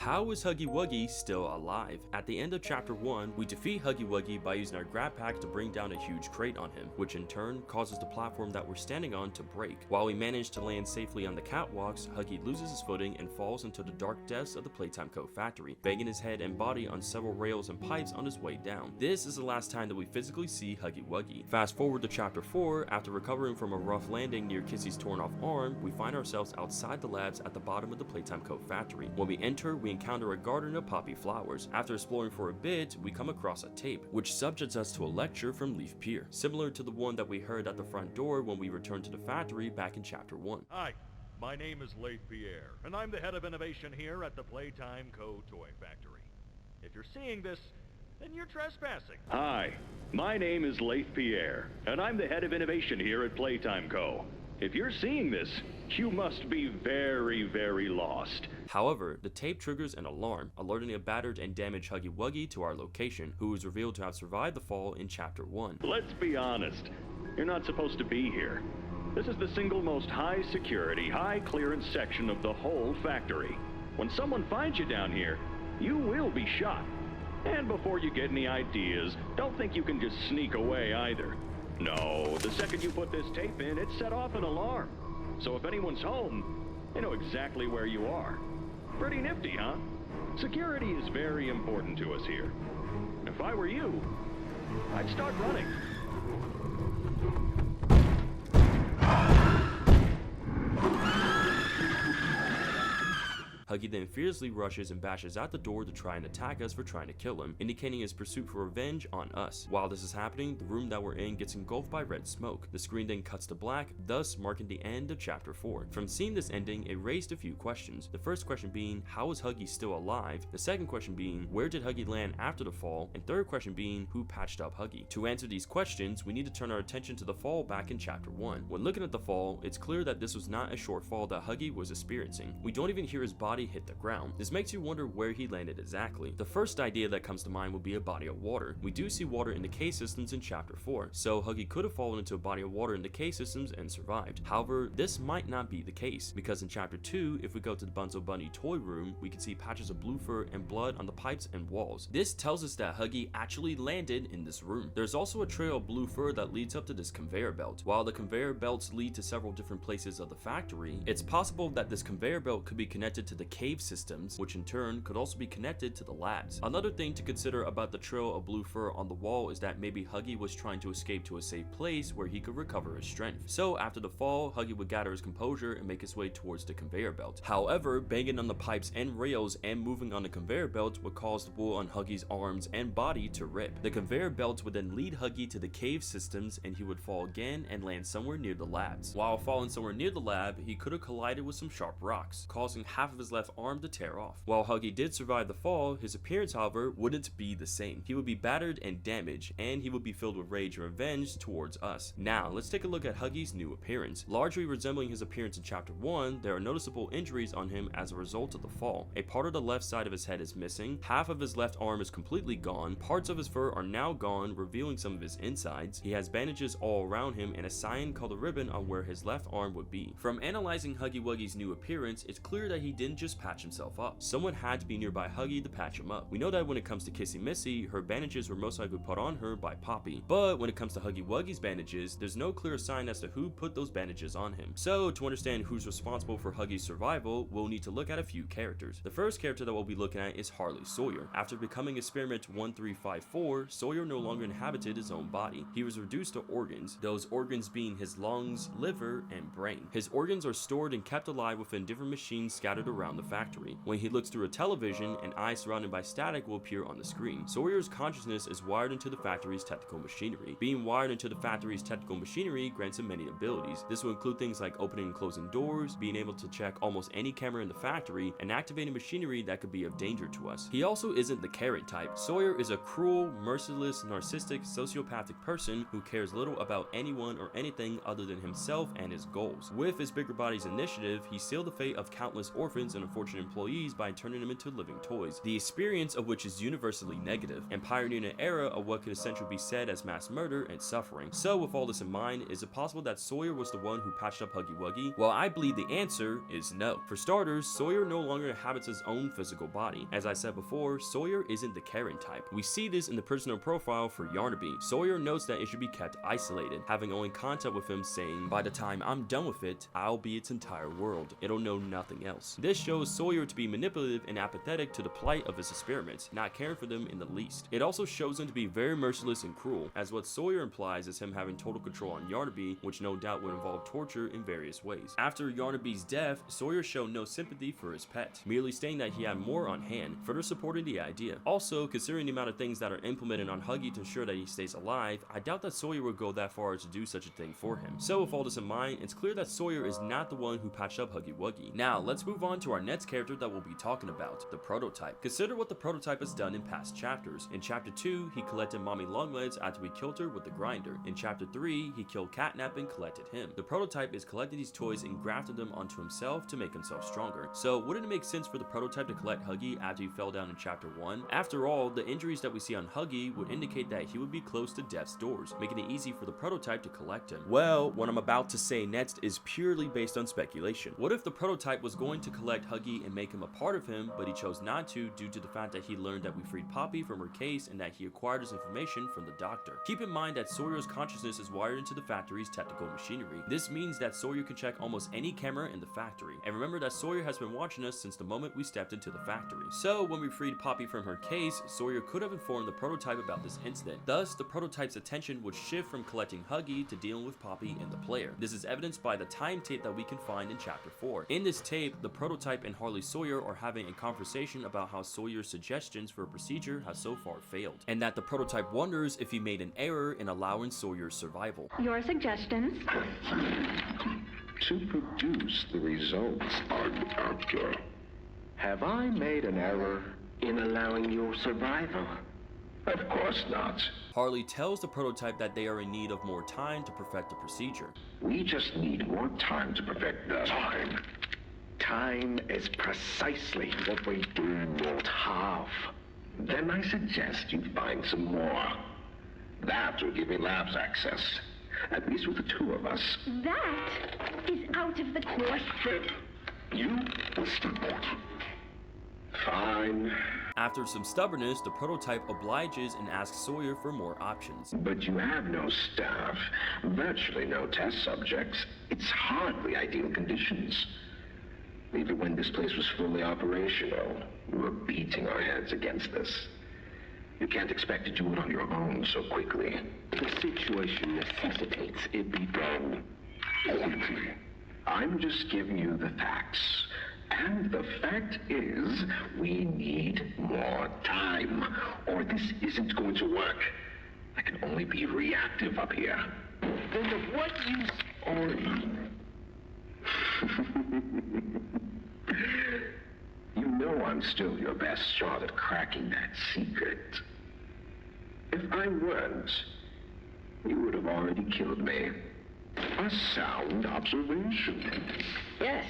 How is Huggy Wuggy still alive? At the end of chapter 1, we defeat Huggy Wuggy by using our grab pack to bring down a huge crate on him, which in turn causes the platform that we're standing on to break. While we manage to land safely on the catwalks, Huggy loses his footing and falls into the dark depths of the Playtime Co. factory, banging his head and body on several rails and pipes on his way down. This is the last time that we physically see Huggy Wuggy. Fast forward to chapter 4, after recovering from a rough landing near Kissy's torn off arm, we find ourselves outside the labs at the bottom of the Playtime Co. factory. When we enter, we encounter a garden of poppy flowers. After exploring for a bit, we come across a tape, which subjects us to a lecture from Leaf Pier, similar to the one that we heard at the front door when we returned to the factory back in chapter 1. Hi, my name is Leif Pierre, and I'm the head of innovation here at the Playtime Co. Toy Factory. If you're seeing this, then you're trespassing. Hi, my name is Leif Pierre, and I'm the head of innovation here at Playtime Co. If you're seeing this, you must be very, very lost. However, the tape triggers an alarm, alerting a battered and damaged Huggy Wuggy to our location, who is revealed to have survived the fall in chapter 1. Let's be honest, you're not supposed to be here. This is the single most high security, high clearance section of the whole factory. When someone finds you down here, you will be shot. And before you get any ideas, don't think you can just sneak away either. No, the second you put this tape in, it set off an alarm. So if anyone's home, they know exactly where you are. Pretty nifty, huh? Security is very important to us here. If I were you, I'd start running. Huggy then fiercely rushes and bashes out the door to try and attack us for trying to kill him, indicating his pursuit for revenge on us. While this is happening, the room that we're in gets engulfed by red smoke. The screen then cuts to black, thus marking the end of chapter 4. From seeing this ending, it raised a few questions. The first question being, how is Huggy still alive? The second question being, where did Huggy land after the fall? And third question being, who patched up Huggy? To answer these questions, we need to turn our attention to the fall back in chapter 1. When looking at the fall, it's clear that this was not a short fall that Huggy was experiencing. We don't even hear his body hit the ground. This makes you wonder where he landed exactly. The first idea that comes to mind would be a body of water. We do see water in Decay systems in chapter 4, so Huggy could have fallen into a body of water in Decay systems and survived. However, this might not be the case, because in chapter 2, if we go to the Bunzo Bunny toy room, we can see patches of blue fur and blood on the pipes and walls. This tells us that Huggy actually landed in this room. There's also a trail of blue fur that leads up to this conveyor belt. While the conveyor belts lead to several different places of the factory, it's possible that this conveyor belt could be connected to the cave systems, which in turn could also be connected to the labs. Another thing to consider about the trail of blue fur on the wall is that maybe Huggy was trying to escape to a safe place where he could recover his strength. So after the fall, Huggy would gather his composure and make his way towards the conveyor belt. However, banging on the pipes and rails and moving on the conveyor belt would cause the wool on Huggy's arms and body to rip. The conveyor belt would then lead Huggy to the cave systems, and he would fall again and land somewhere near the labs. While falling somewhere near the lab, he could have collided with some sharp rocks, causing half of his left arm to tear off. While Huggy did survive the fall, his appearance, however, wouldn't be the same. He would be battered and damaged, and he would be filled with rage and revenge towards us. Now, let's take a look at Huggy's new appearance. Largely resembling his appearance in chapter 1, there are noticeable injuries on him as a result of the fall. A part of the left side of his head is missing, half of his left arm is completely gone, parts of his fur are now gone, revealing some of his insides. He has bandages all around him and a sign called a ribbon on where his left arm would be. From analyzing Huggy Wuggy's new appearance, it's clear that he didn't just patch himself up. Someone had to be nearby Huggy to patch him up. We know that when it comes to Kissy Missy, her bandages were most likely put on her by Poppy, but when it comes to Huggy Wuggy's bandages, there's no clear sign as to who put those bandages on him. So to understand who's responsible for Huggy's survival, we'll need to look at a few characters. The first character that we'll be looking at is Harley Sawyer. After becoming Experiment 1354, Sawyer no longer inhabited his own body. He was reduced to organs, those organs being his lungs, liver, and brain. His organs are stored and kept alive within different machines scattered around the factory. When he looks through a television, an eye surrounded by static will appear on the screen. Sawyer's consciousness is wired into the factory's technical machinery. Being wired into the factory's technical machinery grants him many abilities. This will include things like opening and closing doors, being able to check almost any camera in the factory, and activating machinery that could be of danger to us. He also isn't the carrot type. Sawyer is a cruel, merciless, narcissistic, sociopathic person who cares little about anyone or anything other than himself and his goals. With his bigger body's initiative, he sealed the fate of countless orphans in unfortunate employees by turning them into living toys, the experience of which is universally negative, and pioneering an era of what could essentially be said as mass murder and suffering. So with all this in mind, is it possible that Sawyer was the one who patched up Huggy Wuggy? Well, I believe the answer is no. For starters, Sawyer no longer inhabits his own physical body. As I said before, Sawyer isn't the caring type. We see this in the personal profile for Yarnaby. Sawyer notes that it should be kept isolated, having only contact with him saying, "By the time I'm done with it, I'll be its entire world. It'll know nothing else." This shows Sawyer to be manipulative and apathetic to the plight of his experiments, not caring for them in the least. It also shows him to be very merciless and cruel, as what Sawyer implies is him having total control on Yarnaby, which no doubt would involve torture in various ways. After Yarnaby's death, Sawyer showed no sympathy for his pet, merely stating that he had more on hand, further supporting the idea. Also, considering the amount of things that are implemented on Huggy to ensure that he stays alive, I doubt that Sawyer would go that far as to do such a thing for him. So with all this in mind, it's clear that Sawyer is not the one who patched up Huggy Wuggy. Now, let's move on to our next character that we'll be talking about, the Prototype. Consider what the Prototype has done in past chapters. In chapter 2, he collected Mommy Longlegs after we killed her with the grinder. In chapter 3, he killed Catnap and collected him. The Prototype is collecting these toys and grafted them onto himself to make himself stronger. So wouldn't it make sense for the Prototype to collect Huggy after he fell down in chapter 1? After all, the injuries that we see on Huggy would indicate that he would be close to death's doors, making it easy for the Prototype to collect him. Well, what I'm about to say next is purely based on speculation. What if the Prototype was going to collect Huggy and make him a part of him, but he chose not to due to the fact that he learned that we freed Poppy from her case and that he acquired his information from the doctor? Keep in mind that Sawyer's consciousness is wired into the factory's technical machinery. This means that Sawyer can check almost any camera in the factory. And remember that Sawyer has been watching us since the moment we stepped into the factory. So when we freed Poppy from her case, Sawyer could have informed the Prototype about this incident. Thus, the Prototype's attention would shift from collecting Huggy to dealing with Poppy and the player. This is evidenced by the time tape that we can find in chapter 4. In this tape, the Prototype and Harley Sawyer are having a conversation about how Sawyer's suggestions for a procedure have so far failed, and that the Prototype wonders if he made an error in allowing Sawyer's survival. Your suggestions? To produce the results I'm after. Have I made an error in allowing your survival? Of course not. Harley tells the Prototype that they are in need of more time to perfect the procedure. We just need more time to perfect the time. Time is precisely what we do not have. Then I suggest you find some more. That will give me labs access. At least with the two of us. That is out of the question. You will support. Fine. After some stubbornness, the Prototype obliges and asks Sawyer for more options. But you have no staff, virtually no test subjects. It's hardly ideal conditions. Even when this place was fully operational, we were beating our heads against this. You can't expect to do it on your own so quickly. The situation necessitates it be done quickly. I'm just giving you the facts. And the fact is, we need more time, or this isn't going to work. I can only be reactive up here. Then of what use are you? You know I'm still your best shot at cracking that secret. If I weren't, you would have already killed me. A sound observation. Yes.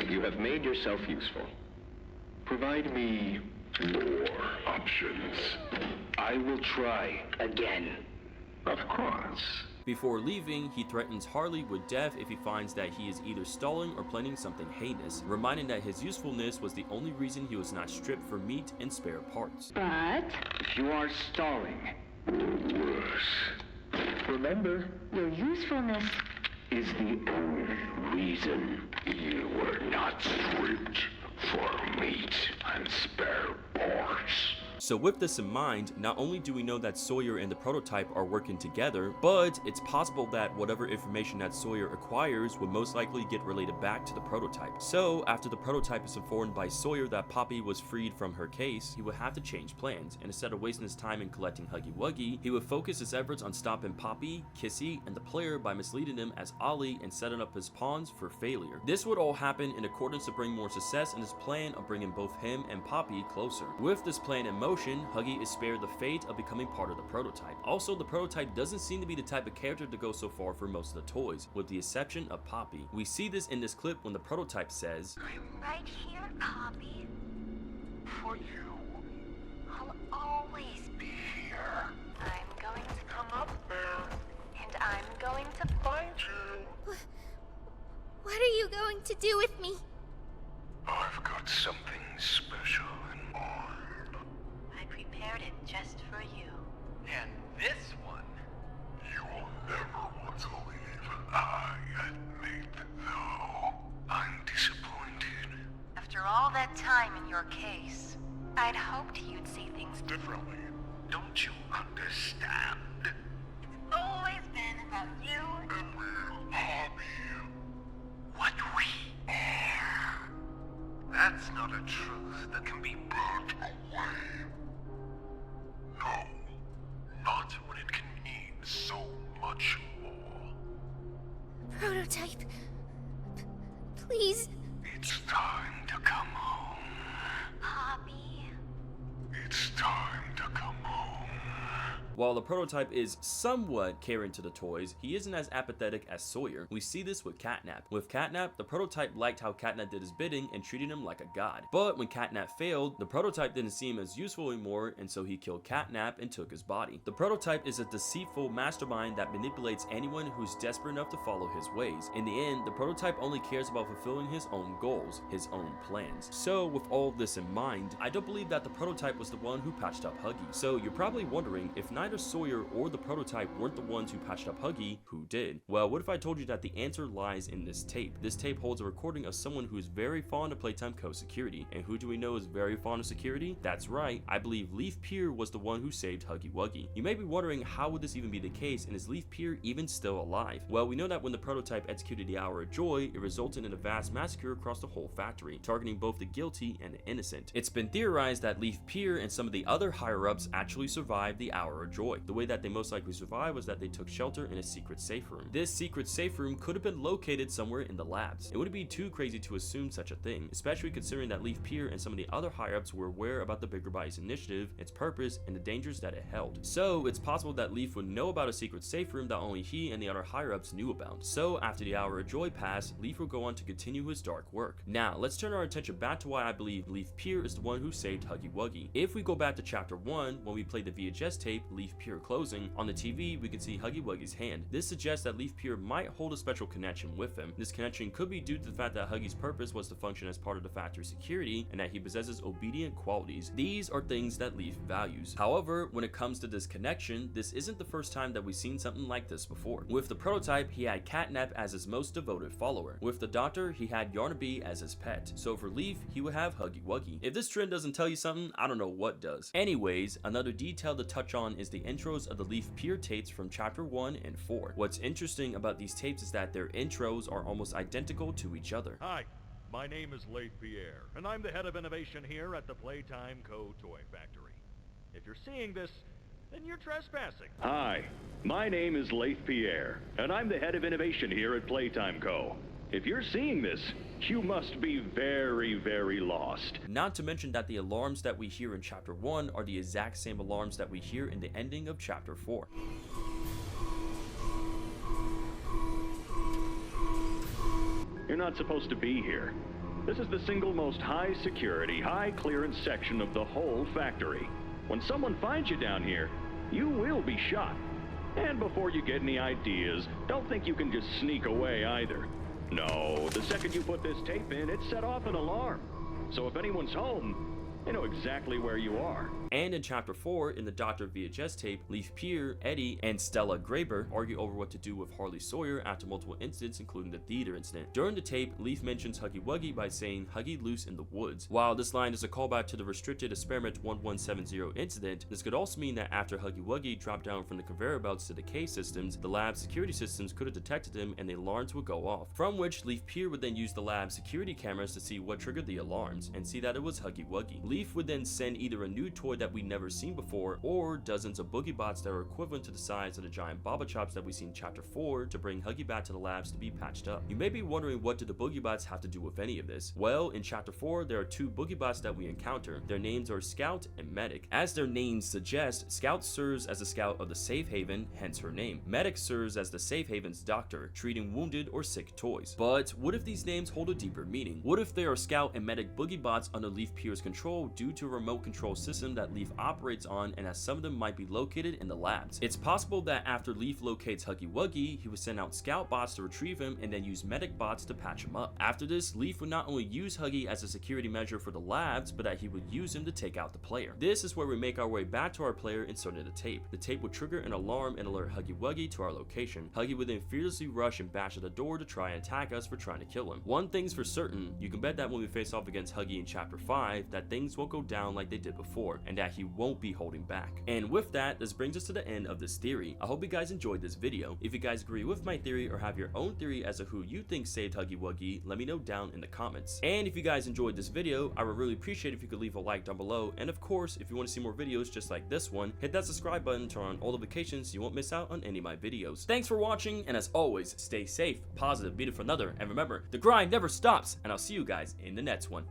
You have made yourself useful. Provide me more options. I will try again. Of course. Before leaving, he threatens Harley with death if he finds that he is either stalling or planning something heinous, reminding that his usefulness was the only reason he was not stripped for meat and spare parts. But If you are stalling, or worse, remember, your usefulness. is the only reason you were not stripped for meat and spare parts. So with this in mind, not only do we know that Sawyer and the Prototype are working together, but it's possible that whatever information that Sawyer acquires would most likely get related back to the Prototype. So after the Prototype is informed by Sawyer that Poppy was freed from her case, he would have to change plans, and instead of wasting his time in collecting Huggy Wuggy, he would focus his efforts on stopping Poppy, Kissy, and the player by misleading them as Ollie and setting up his pawns for failure. This would all happen in accordance to bring more success in his plan of bringing both him and Poppy closer. With this plan in motion, promotion, Huggy is spared the fate of becoming part of the prototype. Also, the prototype doesn't seem to be the type of character to go so far for most of the toys, with the exception of Poppy. We see this in this clip when the prototype says, "I'm right here, Poppy. For you. I'll always be here. I'm going to come up there, and I'm going to find you." What are you going to do with me? I've got something special in mind. I prepared it just for you. And this one? You will never want to leave. I admit, though, I'm disappointed. After all that time in your case, I'd hoped you'd see things differently. Don't you understand? It's always been about you And we'll harm you. What we are. That's not a truth that can be Burnt away. No, not when it can mean so much more. Prototype. Please. It's time to come home. Poppy. It's time to come home. While the prototype is somewhat caring to the toys, he isn't as apathetic as Sawyer. We see this with Catnap. With Catnap, the prototype liked how Catnap did his bidding and treated him like a god. But when Catnap failed, the prototype didn't see him as useful anymore, and so he killed Catnap and took his body. The prototype is a deceitful mastermind that manipulates anyone who's desperate enough to follow his ways. In the end, the prototype only cares about fulfilling his own goals, his own plans. So with all this in mind, I don't believe that the prototype was the one who patched up Huggy. So you're probably wondering, if neither Sawyer or the prototype weren't the ones who patched up Huggy, who did? Well, what if I told you that the answer lies in this tape? This tape holds a recording of someone who is very fond of Playtime Co. security. And who do we know is very fond of security? That's right, I believe Leaf Pier was the one who saved Huggy Wuggy. You may be wondering, how would this even be the case, and is Leaf Pier even still alive? Well, we know that when the prototype executed the Hour of Joy, it resulted in a vast massacre across the whole factory, targeting both the guilty and the innocent. It's been theorized that Leaf Pier and some of the other higher-ups actually survived the Hour of Joy. The way that they most likely survived was that they took shelter in a secret safe room. This secret safe room could have been located somewhere in the labs. It wouldn't be too crazy to assume such a thing, especially considering that Leaf Pier and some of the other higher-ups were aware about the Bigger Bodies initiative, its purpose, and the dangers that it held. So it's possible that Leaf would know about a secret safe room that only he and the other higher-ups knew about. So after the Hour of Joy passed, Leaf would go on to continue his dark work. Now let's turn our attention back to why I believe Leaf Pier is the one who saved Huggy Wuggy. If we go back to chapter 1, when we played the VHS tape Leaf Pier Closing, on the TV we can see Huggy Wuggy's hand. This suggests that Leaf Pier might hold a special connection with him. This connection could be due to the fact that Huggy's purpose was to function as part of the factory security and that he possesses obedient qualities. These are things that Leaf values. However, when it comes to this connection, this isn't the first time that we've seen something like this before. With the prototype, he had Catnap as his most devoted follower. With the Doctor, he had Yarnaby as his pet. So for Leaf, he would have Huggy Wuggy. If this trend doesn't tell you something, I don't know what does. Anyways, another detail to touch on is the intros of the Leaf Pier tapes from chapter 1 and 4. What's interesting about these tapes is that their intros are almost identical to each other. Hi, my name is Leif Pierre, and I'm the head of innovation here at the Playtime Co. Toy Factory. If you're seeing this, then you're trespassing. Hi, my name is Leif Pierre, and I'm the head of innovation here at Playtime Co. If you're seeing this, you must be very, very lost. Not to mention that the alarms that we hear in chapter 1 are the exact same alarms that we hear in the ending of chapter 4. You're not supposed to be here. This is the single most high security, high clearance section of the whole factory. When someone finds you down here, you will be shot. And before you get any ideas, don't think you can just sneak away either. No, the second you put this tape in, it set off an alarm. So if anyone's home, they know exactly where you are. And in chapter 4, in the Doctor VHS tape, Leif Pier, Eddie, and Stella Graber argue over what to do with Harley Sawyer after multiple incidents, including the theater incident. During the tape, Leif mentions Huggy Wuggy by saying Huggy loose in the woods. While this line is a callback to the restricted experiment 1170 incident, this could also mean that after Huggy Wuggy dropped down from the conveyor belts to the Decay systems, the lab security systems could have detected him and the alarms would go off, from which Leif Pier would then use the lab security cameras to see what triggered the alarms and see that it was Huggy Wuggy. Leaf would then send either a new toy that we'd never seen before, or dozens of boogie bots that are equivalent to the size of the giant Baba Chops that we see in Chapter 4 to bring Huggy back to the labs to be patched up. You may be wondering, what did the boogie bots have to do with any of this? Well, in Chapter 4, there are two boogie bots that we encounter. Their names are Scout and Medic. As their names suggest, Scout serves as the scout of the safe haven, hence her name. Medic serves as the safe haven's doctor, treating wounded or sick toys. But what if these names hold a deeper meaning? What if they are Scout and Medic boogie bots under Leaf Pierce's control due to a remote control system that Leaf operates on, and as some of them might be located in the labs? It's possible that after Leaf locates Huggy Wuggy, he would send out Scout bots to retrieve him and then use Medic bots to patch him up. After this, Leaf would not only use Huggy as a security measure for the labs, but that he would use him to take out the player. This is where we make our way back to our player inserting the tape. The tape would trigger an alarm and alert Huggy Wuggy to our location. Huggy would then fearlessly rush and bash at the door to try and attack us for trying to kill him. One thing's for certain, you can bet that when we face off against Huggy in Chapter 5, that things won't go down like they did before, and that he won't be holding back. And with that, this brings us to the end of this theory. I hope you guys enjoyed this video. If you guys agree with my theory or have your own theory as to who you think saved Huggy Wuggy, let me know down in the comments. And if you guys enjoyed this video, I would really appreciate if you could leave a like down below, and of course, if you want to see more videos just like this one, hit that subscribe button, turn on all notifications so you won't miss out on any of my videos. Thanks for watching, and as always, stay safe, positive, beat it for another, and remember, the grind never stops, and I'll see you guys in the next one.